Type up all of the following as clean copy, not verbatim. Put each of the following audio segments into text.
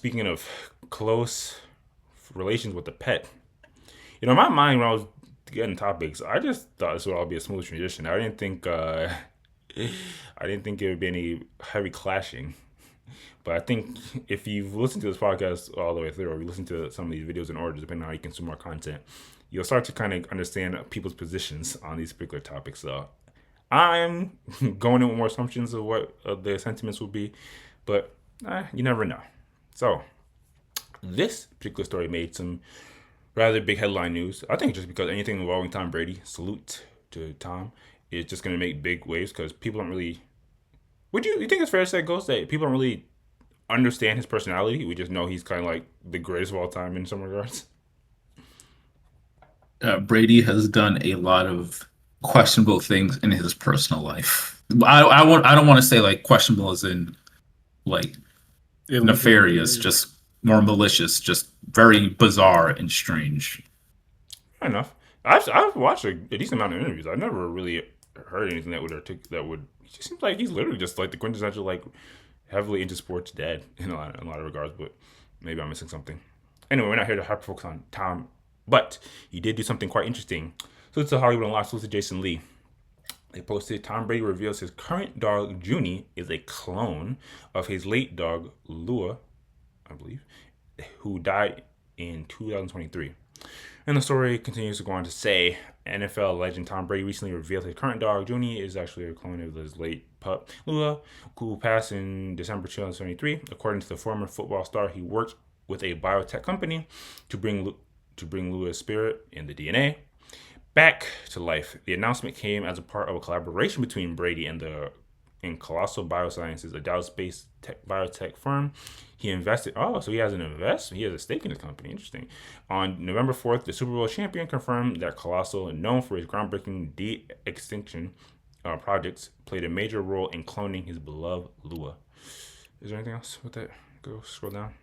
speaking of close relations with the pet, in my mind when I was getting topics, I just thought this would all be a smooth transition. I didn't think it would be any heavy clashing. But I think if you've listened to this podcast all the way through, or you listen to some of these videos in order, depending on how you consume our content, you'll start to kind of understand people's positions on these particular topics. So I'm going in with more assumptions of what the sentiments will be, but you never know. So this particular story made some rather big headline news. I think just because anything involving Tom Brady, salute to Tom, is just going to make big waves because people don't really. You think it's fair to say, Ghost, that people don't really understand his personality? We just know he's kind of like the greatest of all time in some regards. Brady has done a lot of questionable things in his personal life. I don't want to say like questionable as in like Illegal. nefarious, just more malicious, just very bizarre and strange. Fair enough. I've watched a decent amount of interviews. I've never really heard anything that would that would. It just seems like he's literally just like the quintessential like heavily into sports dad in a lot of regards. But maybe I'm missing something. Anyway, we're not here to hyper focus on Tom, but he did do something quite interesting. So it's a Hollywood Unlocked. So it's Jason Lee. They posted Tom Brady reveals his current dog Junie is a clone of his late dog Lua, I believe, who died in 2023. And the story continues to go on to say NFL legend Tom Brady recently revealed his current dog, Junie, is actually a clone of his late pup, Lua, who passed in December 2023. According to the former football star, he worked with a biotech company to bring Lua's spirit and the DNA back to life. The announcement came as a part of a collaboration between Brady and Colossal Biosciences, a Dallas-based biotech firm. He invested. Oh, so he has an investment. He has a stake in the company. Interesting. On November 4th, the Super Bowl champion confirmed that Colossal, known for his groundbreaking de-extinction projects, played a major role in cloning his beloved Lua. Is there anything else with that? Go scroll down.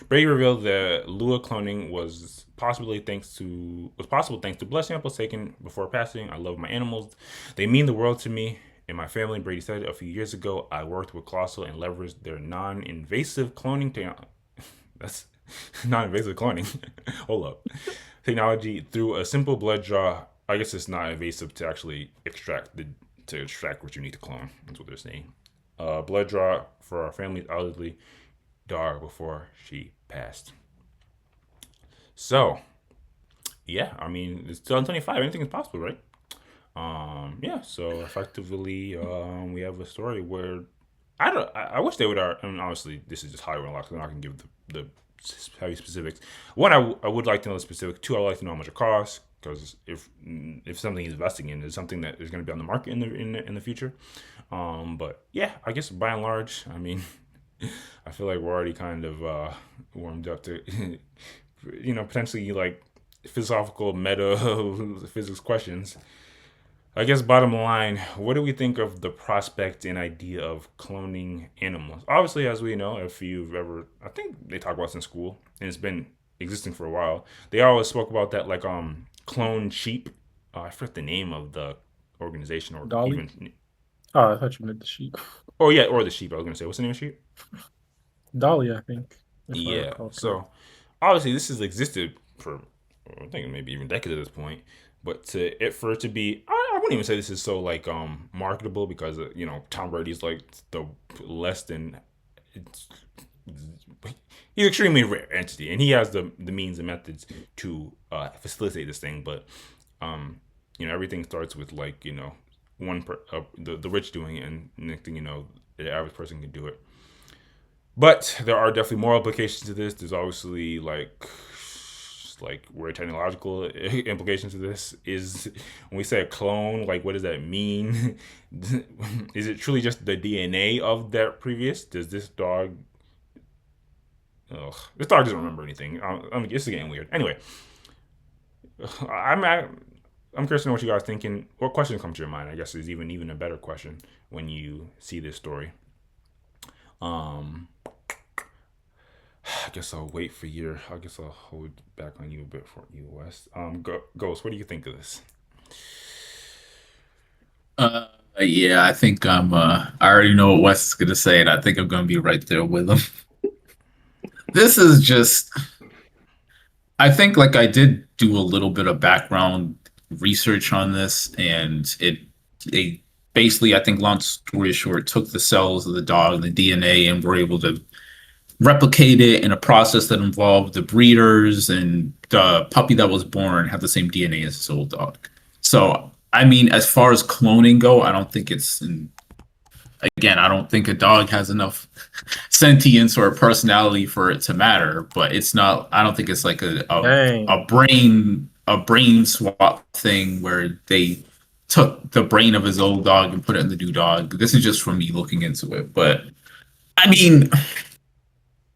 Brady revealed that Lua cloning was possible thanks to blood samples taken before passing. I love my animals; they mean the world to me and my family. Brady said a few years ago, I worked with Colossal and leveraged their non-invasive cloning technology. That's non-invasive cloning. Hold up, technology through a simple blood draw. I guess it's not invasive to actually extract what you need to clone. That's what they're saying. Blood draw for our family's elderly dog before she passed. So, yeah, I mean, it's 2025. Anything is possible, right? Yeah. So effectively, we have a story where I wish they would. I mean, obviously, this is just Hollywood Unlocked. I'm not gonna give the heavy specifics. One, I would like to know the specifics. Two, I would like to know how much it costs because if something he's investing in is something that is going to be on the market in the future. But yeah, I guess by and large, I mean, I feel like we're already kind of warmed up to, potentially like philosophical meta physics questions. I guess bottom line, what do we think of the prospect and idea of cloning animals? Obviously, as we know, if you've ever, I think they talk about this in school, and it's been existing for a while. They always spoke about that, like clone sheep. I forget the name of the organization, or Dolly? even, Oh, I thought you meant the sheep. oh yeah, or the sheep. I was gonna say, what's the name of sheep? Dolly, I think, if I Yeah. recall correct. So obviously, this has existed for I think maybe even decades at this point. But for it to be, I wouldn't even say this is so like marketable because Tom Brady's like the less than it's, he's an extremely rare entity and he has the means and methods to facilitate this thing. But everything starts with like the rich doing it, and next thing you know, the average person can do it. But there are definitely more applications to this. There's obviously like where technological implications of this is when we say a clone, like what does that mean? Is it truly just the DNA of that previous? Does this dog? Ugh, this dog doesn't remember anything. I mean, this is getting weird. Anyway, I'm I'm curious to know what you guys thinking. What questions come to your mind? I guess is even a better question when you see this story. Um, I guess I'll wait for your. I guess I'll hold back on you a bit for you, West. Ghost, what do you think of this? Uh, Yeah, I think I already know what Wes is gonna say, and I think I'm gonna be right there with him. This is just. I think like I did do a little bit of background research on this, and they basically, I think, long story short, took the cells of the dog, the DNA, and were able to replicate it in a process that involved the breeders and the puppy that was born have the same DNA as his old dog. So, I mean, as far as cloning go, I don't think it's again, I don't think a dog has enough sentience or a personality for it to matter. But it's not. I don't think it's like Dang. a brain swap thing where they took the brain of his old dog and put it in the new dog. This is just from me looking into it. But I mean,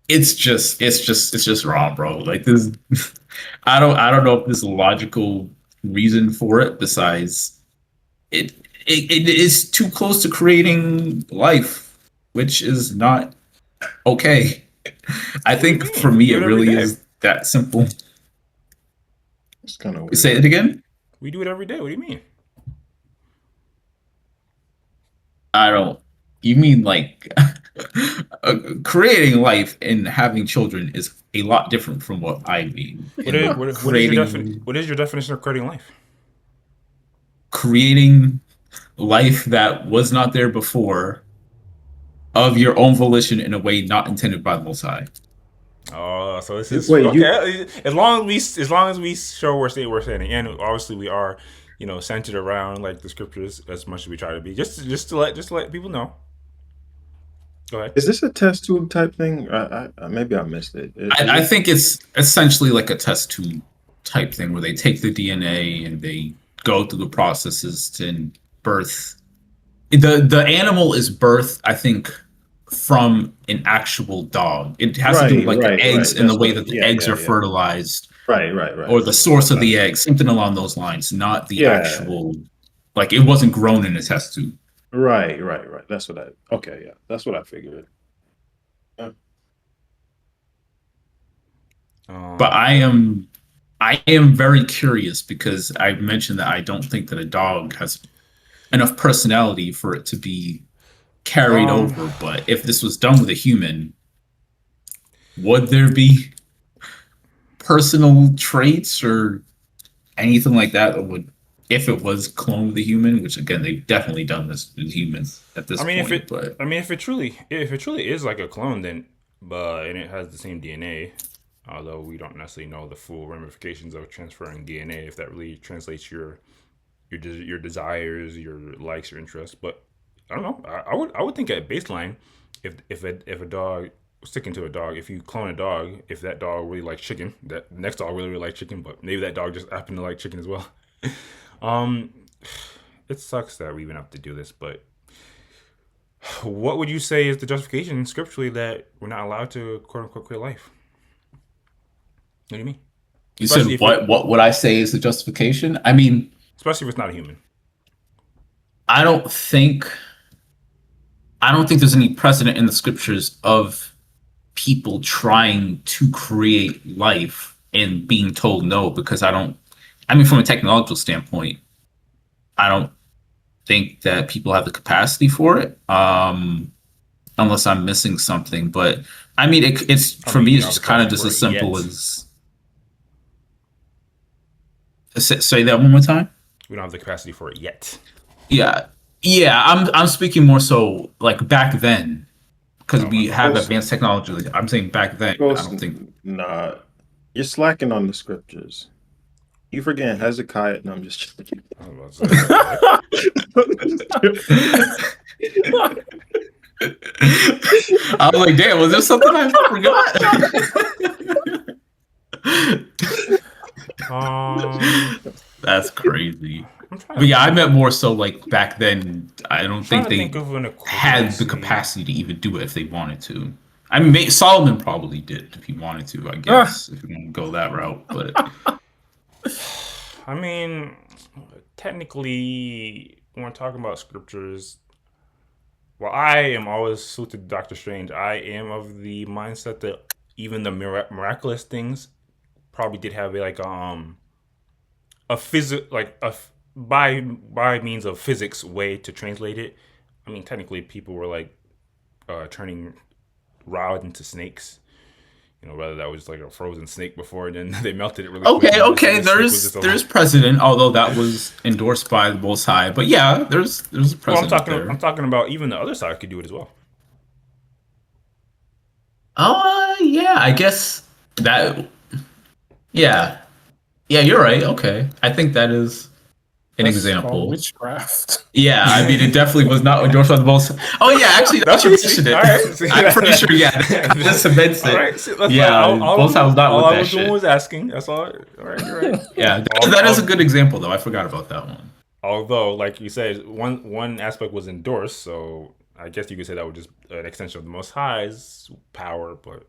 it's just wrong, bro. Like this, I don't know if there's a logical reason for it besides it it is too close to creating life, which is not okay. I What do you think for mean? We me, do it it every really day. is that simple. It's kind of Say weird. it again. We do it every day. What do you mean? I don't. You mean like creating life and having children is a lot different from what I mean. And What is your definition of creating life? creating life that was not there before of your own volition in a way not intended by the Most High. Oh, so this is Wait, you okay. As long as we show we're saying it, and obviously we are, centered around like the scriptures as much as we try to be. Just to let people know. Go ahead. is this a test tube type thing? Maybe I missed it. Is I it? think it's essentially like a test tube type thing where they take the DNA and they go through the processes to birth. The animal is birthed, I think, from an actual dog. It has to do with Right, like the right, eggs right. and the That's way what. that the Yeah, eggs yeah, are yeah. fertilized Right, right, right. or the That's what I source of thought. the eggs, something along those lines, not the Yeah. actual like it wasn't grown in a test tube. Right, right, right. That's what I. Okay, yeah. That's what I figured. Uh, But Um. I am very curious because I mentioned that I don't think that a dog has enough personality for it to be carried Um. over. But if this was done with a human, would there be personal traits or anything like that that would, if it was cloned with a human, which again they've definitely done this with humans at this I mean, point, but if it truly is like a clone, then but and it has the same DNA, although we don't necessarily know the full ramifications of transferring DNA, if that really translates your desires, your likes, your interests. But I don't know. I would think at baseline, if a dog sticking to a dog, if you clone a dog, if that dog really likes chicken, that next dog really likes chicken, but maybe that dog just happened to like chicken as well. um, it sucks that we even have to do this, but what would you say is the justification scripturally that we're not allowed to quote unquote create life? What do you mean? you said Especially if it, what would I say is the justification? I mean, especially if it's not a human. I don't think I don't think there's any precedent in the scriptures of people trying to create life and being told no because I mean from a technological standpoint, I don't think that people have the capacity for it. Unless I'm missing something, but I mean it's I for mean, me we it's don't have just the kind of capacity just for as it simple yet. as say that one more time. We don't have the capacity for it yet. Yeah. Yeah, I'm speaking more so like back then because Oh my we god. have Ghost, advanced technology. Like, I'm saying back then, I Ghost, don't think. nah. You're slacking on the scriptures. You forgetting Hezekiah? No, I'm just joking. I was about to say, what? I was like, damn, was there something I forgot? Um, That's crazy. I'm trying But to yeah, I think. meant more so like back then. I don't I'm trying think to think they of an had the equivalency. capacity to even do it if they wanted to. I mean, Solomon probably did if he wanted to. I Ah, guess if you want to go that route, but I mean, technically, when we're talking about scriptures, well, I am always suited Doctor Strange. I am of the mindset that even the miraculous things probably did have a physical by means of physics way to translate it. I mean, technically, people were like turning rod into snakes. Whether that was like a frozen snake before, and then they melted it really quick, Okay, and this, okay. this snake was just There's alive. precedent, although that was endorsed by the Most High. But yeah, there's a Well, I'm precedent talking. I'm there. talking about even the other side could do it as well. Yeah. I guess that. Yeah, yeah. You're right. Okay, I think that is an That's called example. witchcraft. Yeah, I mean, it definitely was not endorsed by the Most. Oh yeah, actually, now that That's you what you see. mentioned All it, right. See, I'm pretty sure. Yeah, that cements all it. right. See, that's Yeah, Most High was not all with I that was doing shit. was asking. That's all. All right. You're right. Yeah, Al- that is a al- good example, though. I forgot about that one. Although, like you said, one aspect was endorsed, so I guess you could say that was just an extension of the Most High's power. But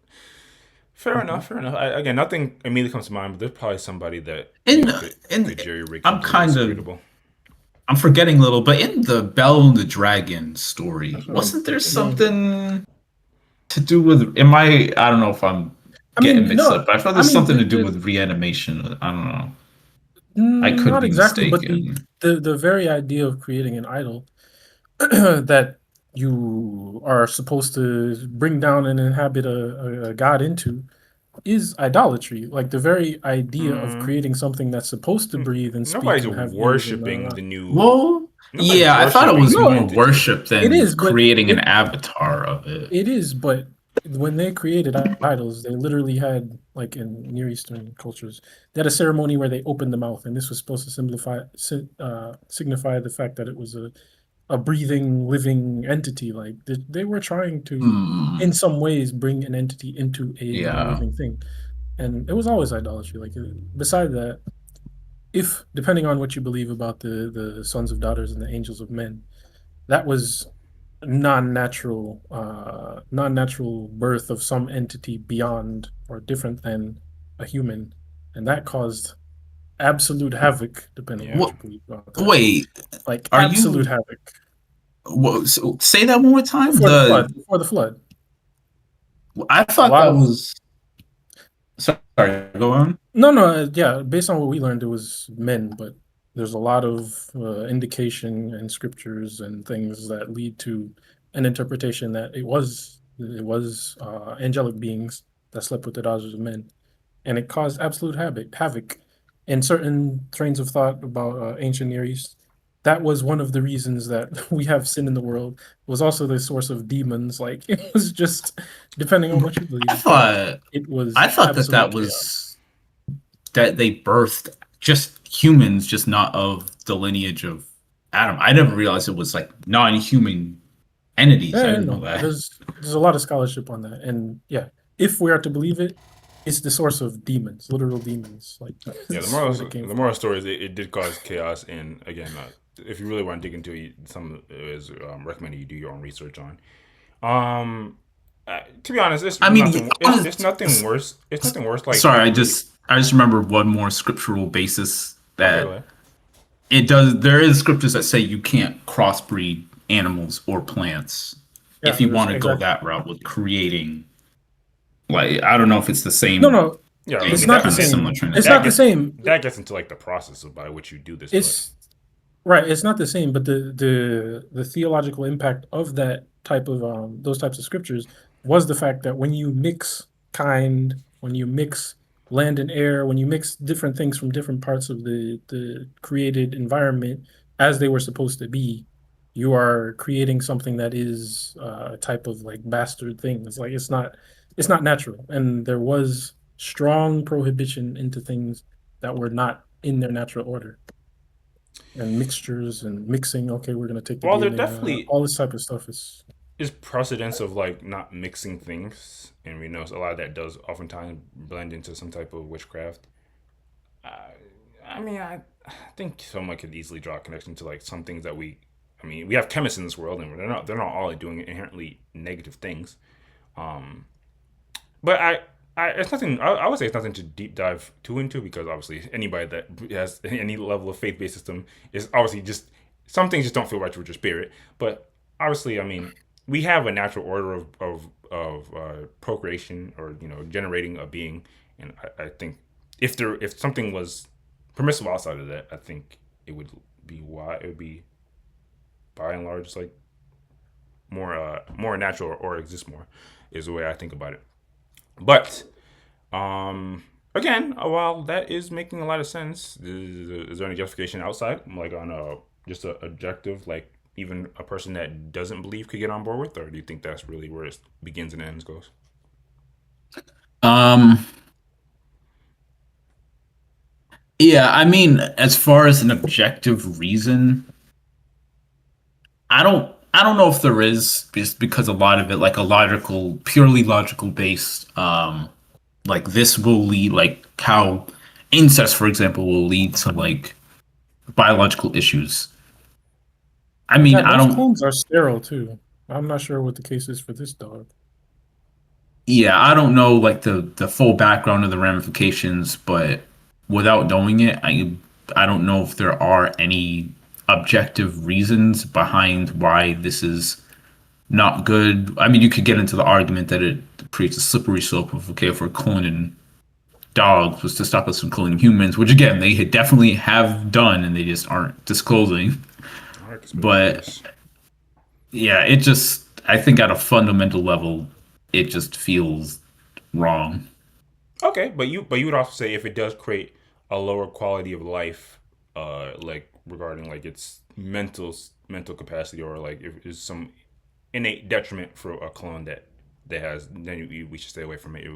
fair Mhm. enough. Fair enough. Again, nothing immediately comes to mind, but there's probably somebody that And could and jerry rig I'm something kind of inscrutable. I'm forgetting a little, but in the Bell and the Dragon story, That's what I'm wasn't there thinking. something to do with? I don't know if I'm I getting mean, mixed no, up, but I thought I there's mean something to do with reanimation. I don't know. I could not be exactly, but the mistaken. the very idea of creating an idol that you are supposed to bring down and inhabit a god into is idolatry. Like the very idea of Mm, creating something that's supposed to breathe and speak nobody's and have ears and worshiping the new. Well, Nobody's yeah, I thought it worshiping was the new no, more entity. worship it than is, but creating an avatar of it. it is, but when they created idols, they literally had, like in Near Eastern cultures, they had a ceremony where they opened the mouth, and this was supposed to signify the fact that it was a breathing, living entity. Like they were trying to, Hmm. in some ways, bring an entity into a Yeah. non-living thing, and it was always idolatry. Like beside that, if depending on what you believe about the sons of daughters and the angels of men, that was non-natural birth of some entity beyond or different than a human, and that caused absolute havoc depending on what Yeah. you believe about that, Wait, like are absolute you? havoc Say that one more time. before the flood. I A thought lot that of was. Sorry, go on. no, yeah, based on what we learned, it was men, but there's a lot of indication and scriptures and things that lead to an interpretation that it was angelic beings that slept with the daughters of men, and it caused absolute havoc in certain trains of thought about ancient Near East. That was one of the reasons that we have sin in the world. It was also the source of demons. Like it was just depending on what you I believe, but thought it was I thought that absolute that chaos. was that they birthed just humans, just not of the lineage of Adam. I never realized it was like non-human entities. I Yeah, didn't know no, that. there's a lot of scholarship on that, and yeah, if we are to believe it, it's the source of demons, literal demons. Like Yeah, this is where they came the from. moral story is it did cause chaos, and again, if you really want to dig into it, some is recommended you do your own research on. Um, to be honest, it's I mean, nothing. It's nothing worse. It's nothing worse. Like sorry, people really. I just remember one more scriptural basis Okay, go that ahead. it does. There is scriptures that say you can't crossbreed animals or plants Yeah, if you there's want to go exactly. that route with creating. Like, I don't know if it's the No, same no, Yeah, I it's mean thing, not the kind of similar same. train of It's that not the thought. gets same. that gets into like the process of by which you do this, but It's right. It's not the same, but the theological impact of that type of those types of scriptures was the fact that when you mix when you mix land and air, when you mix different things from different parts of the created environment as they were supposed to be, you are creating something that is a type of like bastard thing. It's like it's not natural, and there was strong prohibition into things that were not in their natural order and mixtures and mixing. Okay, we're gonna take the well, there DNA out. definitely All this type of stuff is is precedence of like not mixing things, and we know a lot of that does oftentimes blend into some type of witchcraft. I mean, I think someone could easily draw a connection to like some things that we. I mean, we have chemists in this world, and they're not all doing inherently negative things. Um, but it's nothing. I would say it's nothing to deep dive too into because obviously anybody that has any level of faith based system is obviously just some things just don't feel right with your spirit. But obviously, I mean, we have a natural order of procreation or generating a being, and I think if something was permissible outside of that, I think it would be why it would be by and large like more natural or exist more is the way I think about it. But again, while that is making a lot of sense, is there any justification outside, like on a just a objective, like even a person that doesn't believe could get on board with, or do you think that's really where it begins and ends goes? Um, yeah, I mean, as far as an objective reason, I don't know if there is, just because a lot of it, like a logical, purely logical based, like this will lead, like how incest, for example, will lead to like biological issues. I mean, Yeah, I most don't, clones are sterile too. I'm not sure what the case is for this dog. yeah, I don't know like the full background of the ramifications, but without knowing it, I don't know if there are any objective reasons behind why this is not good. I mean, you could get into the argument that it creates a slippery slope of, okay, if we're cloning dogs was to stop us from cloning humans, which again they definitely have done and they just aren't disclosing. All right, conspiracy But theorists. yeah, it just, I think at a fundamental level, it just feels wrong. Okay, but you would also say if it does create a lower quality of life, like regarding like its mental capacity, or like if there's some innate detriment for a clone that has, then we should stay away from it.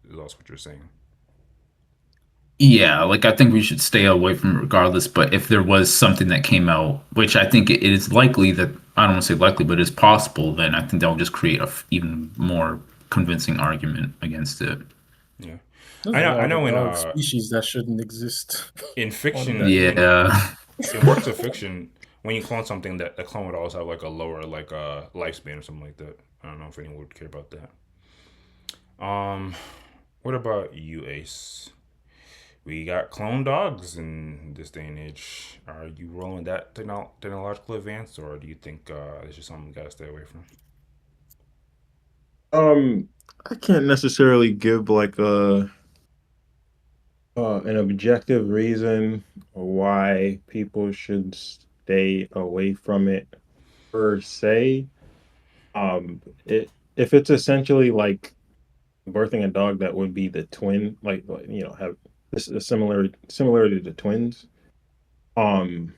Is also what you're saying. Yeah, like I think we should stay away from it regardless. But if there was something that came out, which I think it is likely that, I don't want to say likely, but it's possible, then I think that will just create a even more convincing argument against it. Yeah, There's I a know. I lot know of dog species that shouldn't exist in on that. fiction Yeah. in works of fiction, when you clone something, that the clone would always have like a lower like lifespan or something like that. I don't know if anyone would care about that. Um, what about you, Ace? We got clone dogs in this day and age. Are you rolling that technological advance, or do you think it's just something we gotta stay away from? Um, I can't necessarily give like a an objective reason why people should stay away from it per se. It if it's essentially like birthing a dog that would be the twin, like have this a similarity to twins. Um,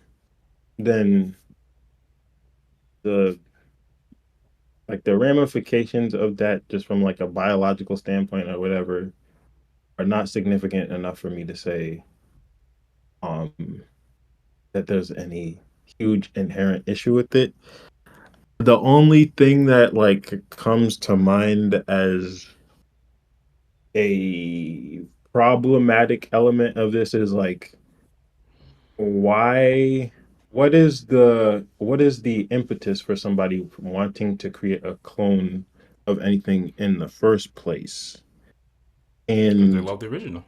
then the the ramifications of that, just from like a biological standpoint or whatever, are not significant enough for me to say um that there's any huge inherent issue with it. The only thing that like comes to mind as a problematic element of this is like, why what is the impetus for somebody wanting to create a clone of anything in the first place? Because they And love the original.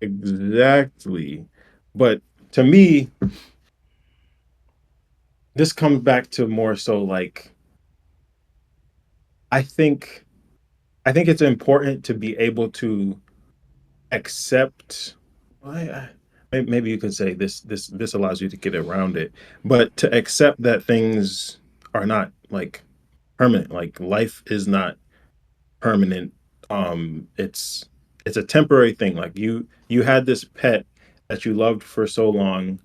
exactly. But to me, this comes back to more so like, I think I think it's important to be able to accept. Well, maybe you could say this allows you to get around it, but to accept that things are not like permanent. Like life is not permanent. It's a temporary thing. Like you had this pet that you loved for so long,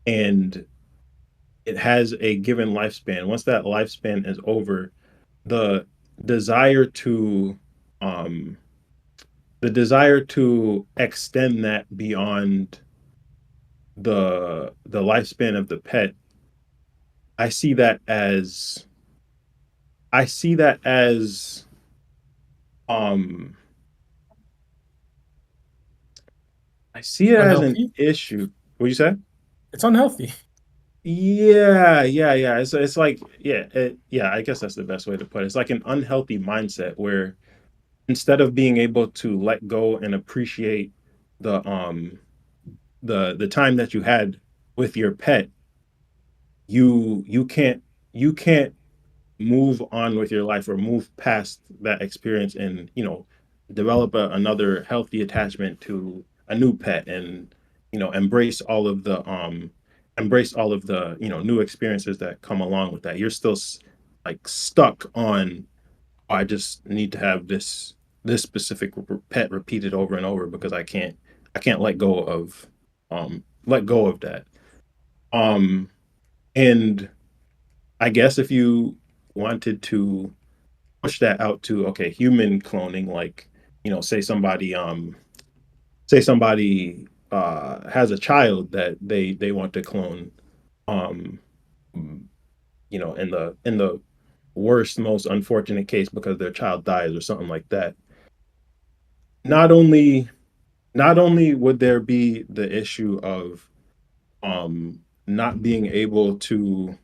and it has a given lifespan. Once that lifespan is over, the desire to um the desire to extend that beyond the lifespan of the pet, I see that as I see that as um I see it as an Unhealthy. issue. What you say? It's unhealthy. Yeah. It's like, yeah. I guess that's the best way to put it. It's like an unhealthy mindset where instead of being able to let go and appreciate the time that you had with your pet, you can't move on with your life or move past that experience and develop another healthy attachment to a new pet, and embrace all of the embrace all of the new experiences that come along with that. You're still like stuck on, "Oh, I just need to have this specific pet repeated over and over because I can't let go of that." Um, and I guess if you wanted to push that out to, okay, human cloning, like, say somebody has a child that they want to clone, um in the worst, most unfortunate case, because their child dies or something like that. Not only not only would there be the issue of not being able to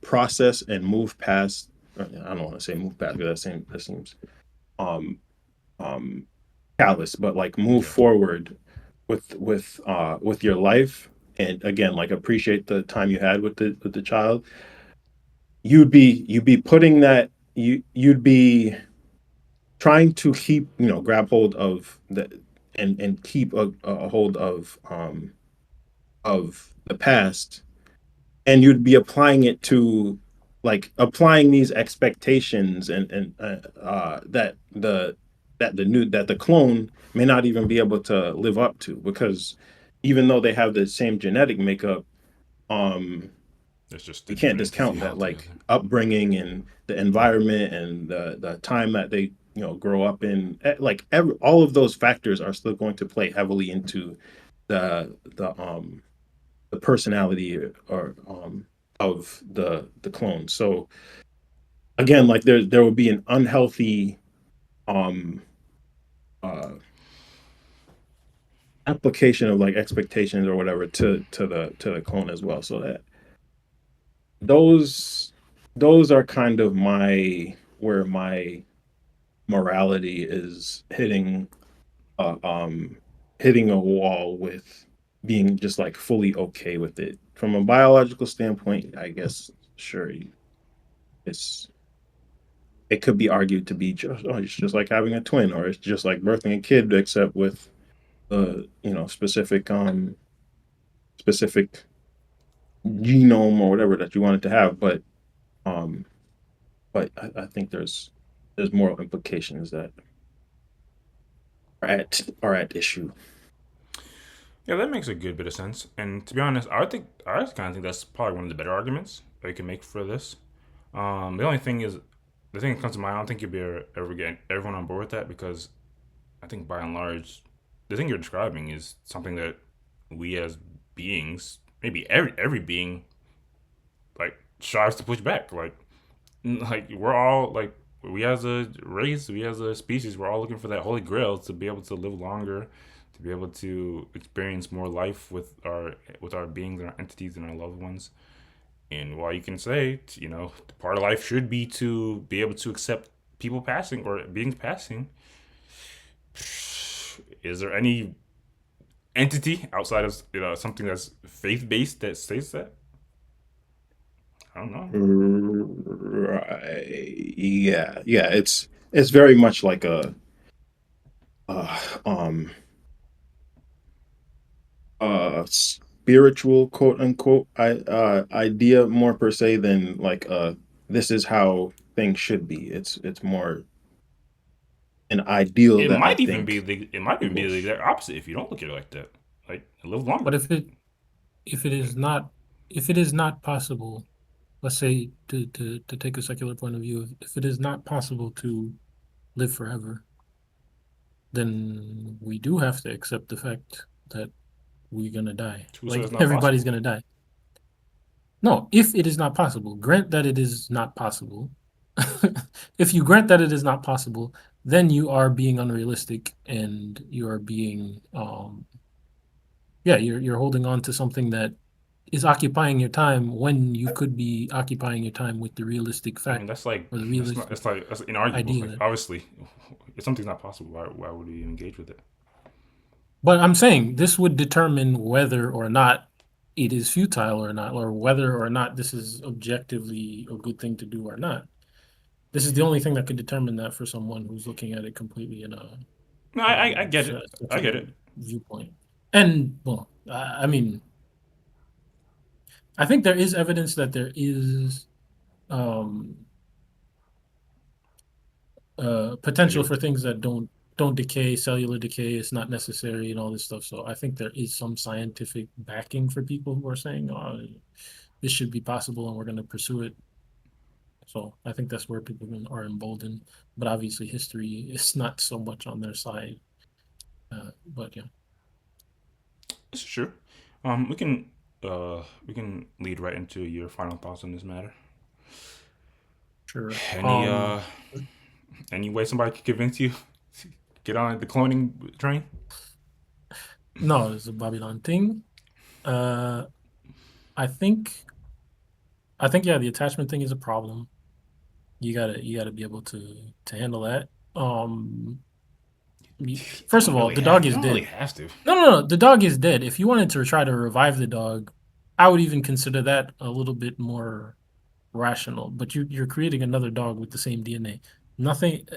process and move past. I don't want to say move past, because that seems um um callous, but like move Yeah. forward with your life, and again, like, appreciate the time you had with the child. You'd be putting that, you'd be trying to keep, grab hold of the, and keep a hold of the past, and you'd be applying it to, like, applying these expectations, and that the clone may not even be able to live up to, because even though they have the same genetic makeup, um It's just a we can't different entity discount that, like, altogether. upbringing and the environment and the time that they grow up in. Like, all of those factors are still going to play heavily into the personality, or of the clone. So again, like, there would be an unhealthy um uh application of, like, expectations or whatever to the clone as well. So that those those are kind of where my morality is hitting a wall with being just, like, fully okay with it. From a biological standpoint, I guess, sure, it's it could be argued to be just, oh, it's just like having a twin, or it's just like birthing a kid, except with the specific genome or whatever that you wanted to have. Um but I think there's moral implications that are at issue. Yeah, that makes a good bit of sense. And to be honest, I kind of think that's probably one of the better arguments that you can make for this. The only thing is, the thing that comes to mind, I don't think you'll be ever getting everyone on board with that, because I think by and large, the thing you're describing is something that we as beings, maybe every being, like strives to push back. Like we're all like, we as a race, we as a species, we're all looking for that holy grail to be able to live longer, to be able to experience more life with our beings and our entities and our loved ones. And while you can say, part of life should be to be able to accept people passing or beings passing, is there any entity outside of something that's faith based that states that? I don't know. Right. Yeah. Yeah. It's very much like uh um spiritual, quote unquote, idea, more per se, than like, this is how things should be. It's more an ideal that I think It might even be people the exact opposite if you don't look at it like that. Like, live But longer. if it is not if it is not possible, let's say, to take a secular point of view, if it is not possible to live forever, then we do have to accept the fact that we're gonna die. Who says Like it's not everybody's possible? gonna die. No, if it is not possible, grant that it is not possible. If you grant that it is not possible, then you are being unrealistic, and you are being yeah, you're holding on to something that is occupying your time when you could be occupying your time with the realistic I mean, fact, that's like or the that's not realistic that's like that's inarguable. idea Like, that. obviously, if something's not possible, why would we engage with it? But I'm saying this would determine whether or not it is futile or not, or whether or not this is objectively a good thing to do or not. This is the only thing that could determine that for someone who's looking at it completely in a No, I get it. I get secular it. viewpoint. And well, I mean, I think there is evidence that there is um potential Injury. for things that don't decay. Cellular decay is not necessary and all this stuff. So I think there is some scientific backing for people who are saying, "Oh, this should be possible, and we're going to pursue it." So I think that's where people are emboldened. But obviously, history is not so much on their side. But yeah, This is true. We can lead right into your final thoughts on this matter. sure. Any any way somebody could convince you get on the cloning train? No, it's a Babylon thing. Uh, I think yeah, the attachment thing is a problem. You gotta be able to handle that. You First of don't all, really the have. dog You is don't really dead. have to. No. The dog is dead. If you wanted to try to revive the dog, I would even consider that a little bit more rational. But you're creating another dog with the same DNA. Nothing.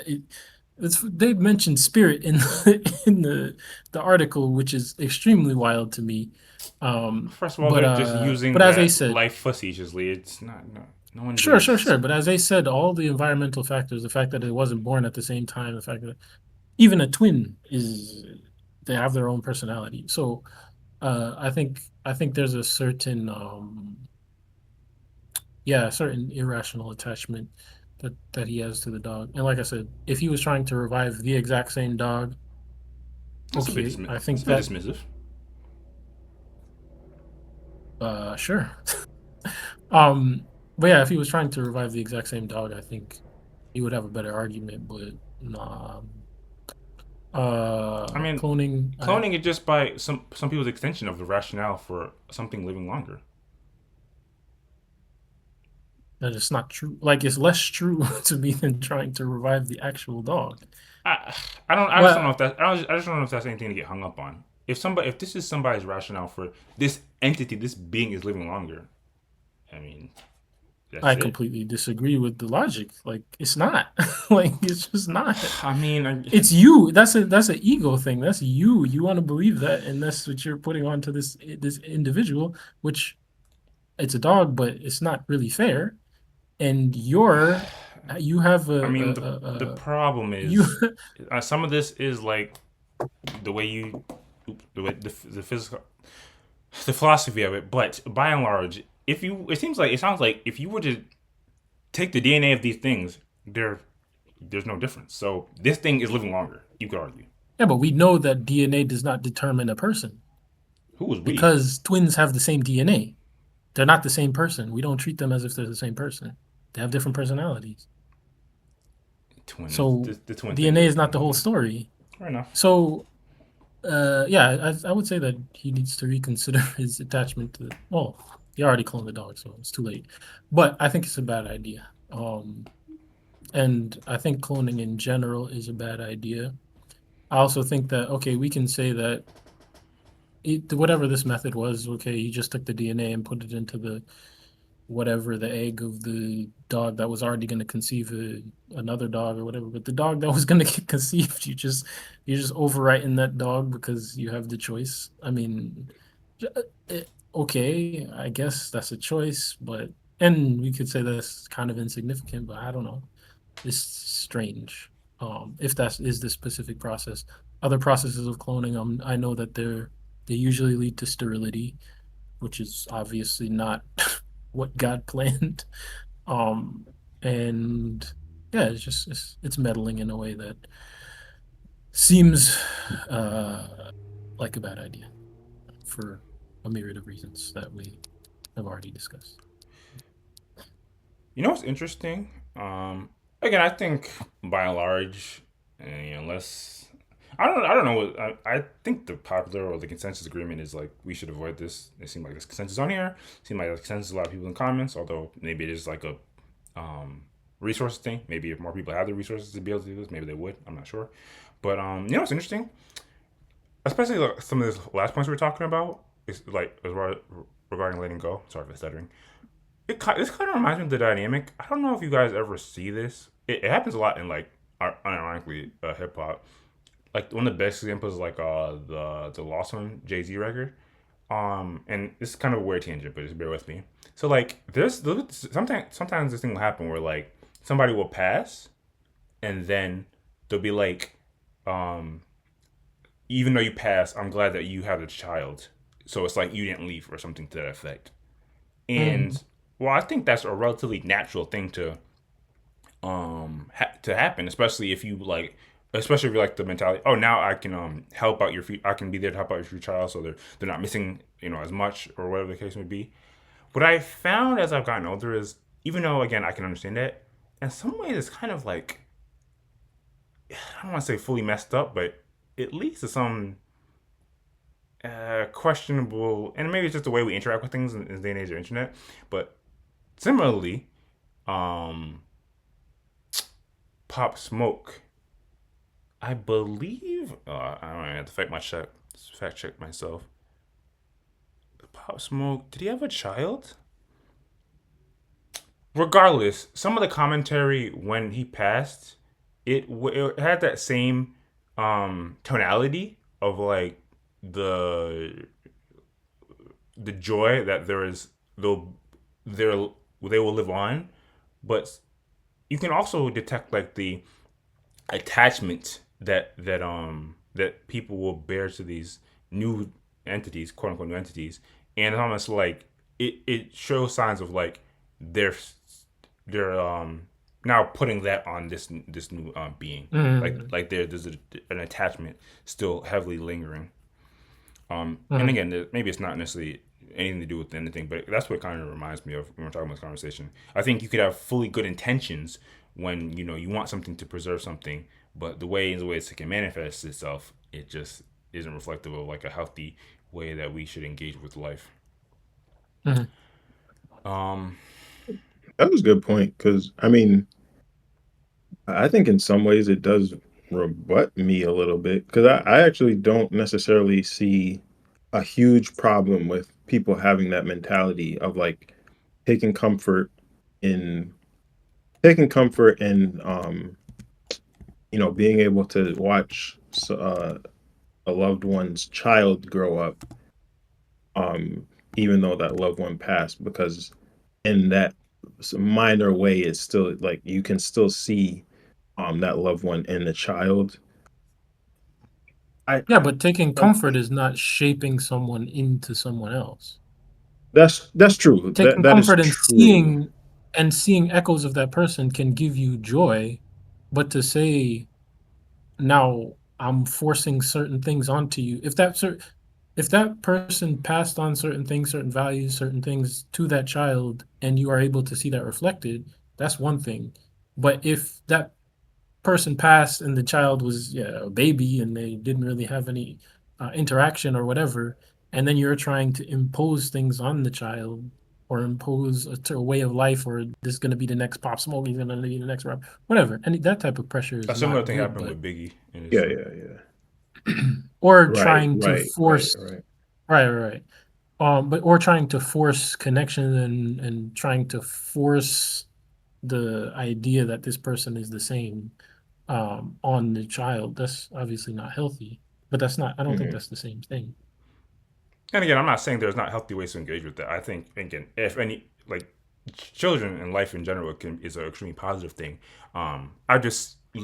They mentioned spirit in in the article, which is extremely wild to me. First of all, they're just But using as I that said, life facetiously. It's not. No, no one sure. believes. But as I said, all the environmental factors, the fact that it wasn't born at the same time, the fact that even a twin is they have their own personality. So I think there's a certain yeah, a certain irrational attachment that he has to the dog. And like I said, if he was trying to revive the exact same dog, okay, I That's think a bit that dismissive. sure. um but yeah, if he was trying to revive the exact same dog, I think he would have a better argument, but nah. I mean, Cloning, cloning is just by some people's extension of the rationale for something living longer. that is not true. Like it's less true to me than trying to revive the actual dog. I I don't. I just don't know Well, if I just don't know if that's anything to get hung up on. If this is somebody's rationale for this entity, this being is living longer. I mean, I that's it. completely disagree with the logic. Like it's not. Like it's just not. I mean, It's you. That's an ego thing. That's you. You want to believe that, and that's what you're putting onto this individual, which it's a dog, but it's not really fair. And you have I mean, the a problem you is some of this is like the way you the way the physical the philosophy of it, but by and large, if you it sounds like if you were to take the DNA of these things, there's no difference. So this thing is living longer. You could argue. yeah, but we know that DNA does not determine a person Who was we? because twins have the same DNA. They're not the same person. We don't treat them as if they're the same person. They have different personalities. Twins. So The twin thing DNA is is not the whole story. fair enough. So yeah, I would say that he needs to reconsider his attachment to. Well, he already cloned the dog, so it's too late. But I think it's a bad idea. And I think cloning in general is a bad idea. I also think that okay, we can say that whatever this method was, okay, he just took the DNA and put it into the whatever the egg of the dog that was already going to conceive another dog or whatever. But the dog that was going to get conceived, you're just overwriting that dog because you have the choice. I mean, okay, I guess that's a choice, but and we could say that's kind of insignificant, but I don't know. It's strange. If that is the specific process. Other processes of cloning, I know that they usually lead to sterility, which is obviously not what God planned. Um, and yeah, it's meddling in a way that seems like a bad idea for a myriad of reasons that we have already discussed. You know what's interesting? Again, I think by and large, unless I don't know. I think the popular or the consensus agreement is like we should avoid this. It seemed like there's consensus on here. It seemed like there's consensus a lot of people in comments. Although maybe it is like a resource thing. Maybe if more people had the resources to be able to do this, maybe they would. I'm not sure. But you know what's interesting? Especially like, some of these last points we were talking about is like regarding letting go. Sorry for stuttering. This kind of reminds me of the dynamic. I don't know if you guys ever see this. It happens a lot in like unironically hip hop. Like one of the best examples is like the Lost One Jay-Z record. and it's kind of a weird tangent, but just bear with me. So like, sometimes this thing will happen where like somebody will pass, and then they'll be like, um, even though you passed, I'm glad that you had a child. So it's like you didn't leave or something to that effect. Mm. And well, I think that's a relatively natural thing to happen, especially if you like, especially if you like the mentality. Oh, now I can help out I can be there to help out your future child, so they're not missing as much or whatever the case may be. What I found as I've gotten older is, even though again I can understand that, in some ways it's kind of like, I don't want to say fully messed up, but it leads to some questionable, and maybe it's just the way we interact with things in this day and age of internet. But similarly, um, Pop Smoke, I believe, I don't know, I have to fact check myself. Pop Smoke, did he have a child? Regardless, some of the commentary when he passed, it had that same tonality of like the the joy that there is, they'll there they will live on, but you can also detect like the attachment that people will bear to these new entities, quote unquote new entities, and it's almost like it shows signs of like they're they're now putting that on this new being, Mm. there's an attachment still heavily lingering. And Mm. again, maybe it's not necessarily anything to do with anything, but that's what kind of reminds me of when we're talking about this conversation. I think you could have fully good intentions when you want something to preserve something, but the way it can manifest itself, it just isn't reflective of like a healthy way that we should engage with life. Mm. Um, That was a good point because I mean, I think in some ways it does rebut me a little bit because I actually don't necessarily see a huge problem with people having that mentality of like taking comfort in taking comfort in being able to watch a loved one's child grow up, even though that loved one passed, because in that minor way, it's still like you can still see that loved one in the child. I Yeah, but taking don't comfort is not shaping someone into someone else. that's true. That Taking that is comfort true. and seeing echoes of that person can give you joy, but to say now I'm forcing certain things onto you, if that person passed on certain things, certain values, certain things to that child, and you are able to see that reflected, that's one thing. But if that person passed and the child was, yeah, a baby and they didn't really have any interaction or whatever, and then you're trying to impose things on the child or impose a way of life, or this is going to be the next Pop Smoke, he's going to be the next rap, whatever. And that type of pressure a is similar not thing good, happened but with Biggie and his Yeah, son. yeah, yeah. or Right, trying to right, right, force, right. right. But or trying to force connection and trying to force the idea that this person is the same on the child. That's obviously not healthy, but that's not, I don't think Hmm. that's the same thing. And again, I'm not saying there's not healthy ways to engage with that. I think again, if any like children and life in general is an extremely positive thing.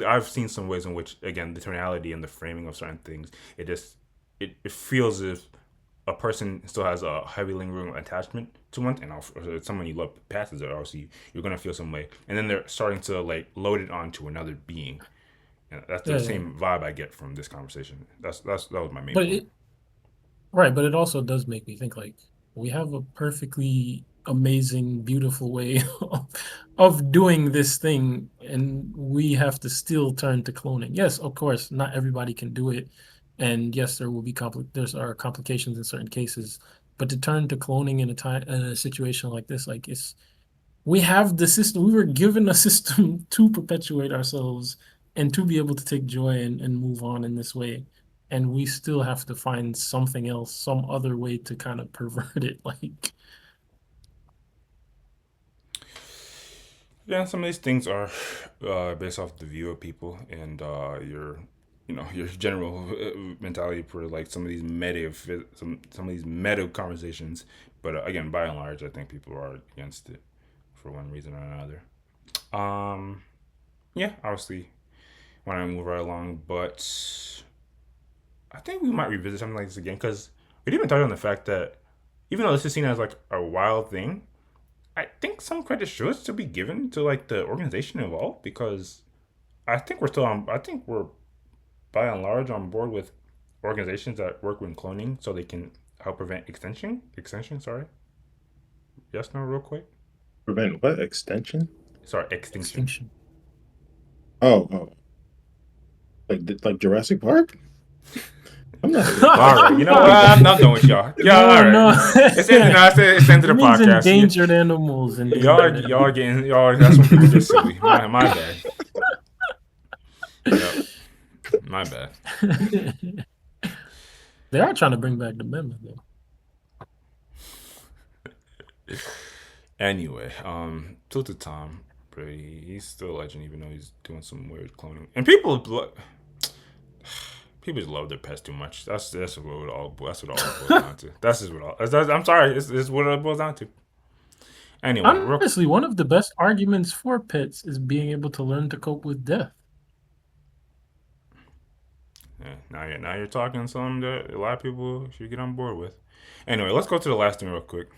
I've seen some ways in which again the tonality and the framing of certain things, it feels as if a person still has a heavy lingering attachment to one, and if someone you love passes it, obviously you're gonna feel some way, and then they're starting to like load it onto another being. And that's the Yeah, yeah. same vibe I get from this conversation. That was my main But point. it Right, but it also does make me think like we have a perfectly amazing, beautiful way of doing this thing, and we have to still turn to cloning. Yes, of course, not everybody can do it, and yes, there will be there's are complications in certain cases. But to turn to cloning in a situation like this, like we have the system. We were given a system to perpetuate ourselves and to be able to take joy and move on in this way. And we still have to find something else, some other way to kind of pervert it. Like, Yeah, some of these things are based off the view of people and your your general mentality for like some of these some of these meta conversations. But again, by and large, I think people are against it for one reason or another. Um, yeah, obviously, want to move right along, but I think we might revisit something like this again because we didn't even touch on the fact that even though this is seen as like a wild thing, I think some credit should still be given to like the organization involved because I think we're by and large on board with organizations that work with cloning so they can help prevent extension. Sorry. Yes. No. Real quick. Prevent what? Extension? Sorry. Extinction. Extinction. Oh, like Jurassic Park? I'm not. All right. You know what? I'm not done with y'all. Yeah. All right. No. It's ended. No, it's ended It the means podcast. endangered animals. Y'all getting y'all. That's when people get silly. My bad. Yep. My bad. They are trying to bring back the memo though. Anyway, Tilted Tom Brady, he's still a legend, even though he's doing some weird cloning. And people just love their pets too much. That's what it all boils down to. That's just what all. I'm sorry, it's what it boils down to. Anyway, honestly, one of the best arguments for pets is being able to learn to cope with death. Yeah, now you're talking something that a lot of people should get on board with. Anyway, let's go to the last thing real quick.